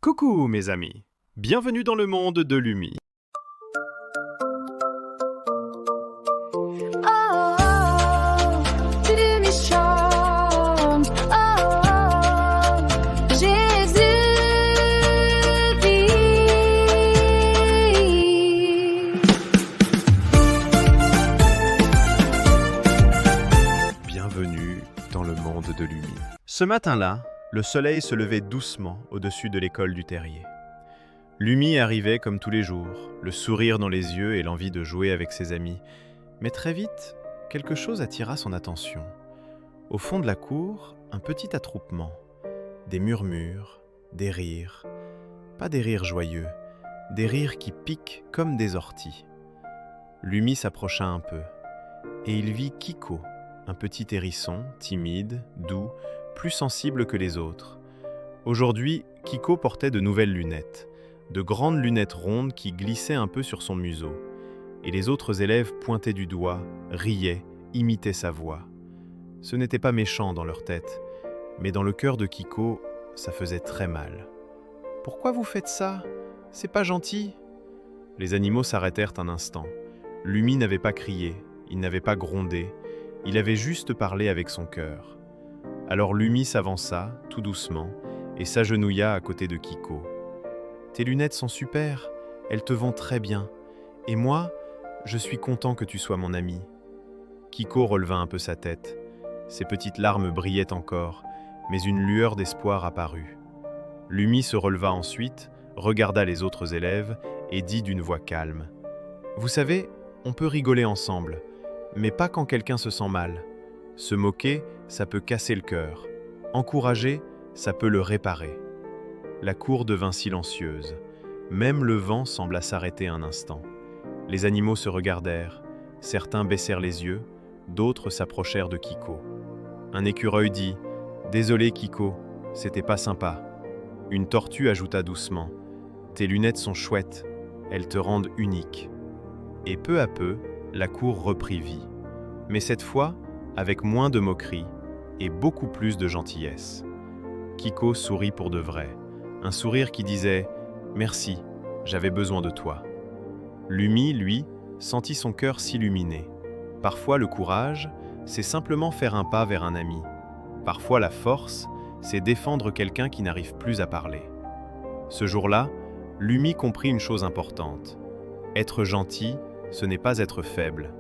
Coucou mes amis, bienvenue dans le monde de Lumi. Lumi chante, Jésus vit. Bienvenue dans le monde de Lumi. Ce matin-là, le soleil se levait doucement au-dessus de l'école du terrier. Lumi arrivait comme tous les jours, le sourire dans les yeux et l'envie de jouer avec ses amis. Mais très vite, quelque chose attira son attention. Au fond de la cour, un petit attroupement. Des murmures, des rires. Pas des rires joyeux, des rires qui piquent comme des orties. Lumi s'approcha un peu, et il vit Kiko, un petit hérisson, timide, doux, plus sensible que les autres. Aujourd'hui, Kiko portait de nouvelles lunettes, de grandes lunettes rondes qui glissaient un peu sur son museau. Et les autres élèves pointaient du doigt, riaient, imitaient sa voix. Ce n'était pas méchant dans leur tête, mais dans le cœur de Kiko, ça faisait très mal. « Pourquoi vous faites ça? C'est pas gentil !» Les animaux s'arrêtèrent un instant. Lumi n'avait pas crié, il n'avait pas grondé, il avait juste parlé avec son cœur. Alors Lumi s'avança, tout doucement, et s'agenouilla à côté de Kiko. « Tes lunettes sont super, elles te vont très bien. Et moi, je suis content que tu sois mon ami. » Kiko releva un peu sa tête. Ses petites larmes brillaient encore, mais une lueur d'espoir apparut. Lumi se releva ensuite, regarda les autres élèves et dit d'une voix calme. « Vous savez, on peut rigoler ensemble, mais pas quand quelqu'un se sent mal. Se moquer, ça peut casser le cœur. Encourager, ça peut le réparer. » La cour devint silencieuse. Même le vent sembla s'arrêter un instant. Les animaux se regardèrent. Certains baissèrent les yeux, d'autres s'approchèrent de Kiko. Un écureuil dit « Désolé Kiko, c'était pas sympa. » Une tortue ajouta doucement « Tes lunettes sont chouettes, elles te rendent unique. » Et peu à peu, la cour reprit vie. Mais cette fois, avec moins de moquerie et beaucoup plus de gentillesse. Kiko sourit pour de vrai, un sourire qui disait « Merci, j'avais besoin de toi ». Lumi, lui, sentit son cœur s'illuminer. Parfois le courage, c'est simplement faire un pas vers un ami. Parfois la force, c'est défendre quelqu'un qui n'arrive plus à parler. Ce jour-là, Lumi comprit une chose importante. Être gentil, ce n'est pas être faible.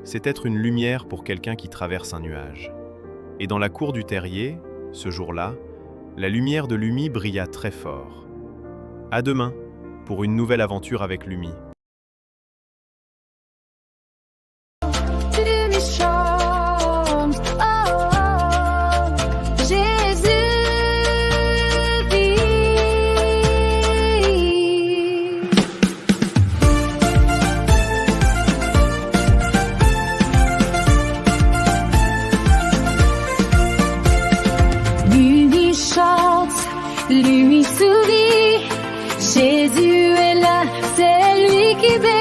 C'est être une lumière pour quelqu'un qui traverse un nuage. Et dans la cour du terrier, ce jour-là, la lumière de Lumi brilla très fort. À demain, pour une nouvelle aventure avec Lumi. Lumi chante, Jésus vit. Lumi chante, Lumi sourit, Jésus est là, c'est lui qui bénit.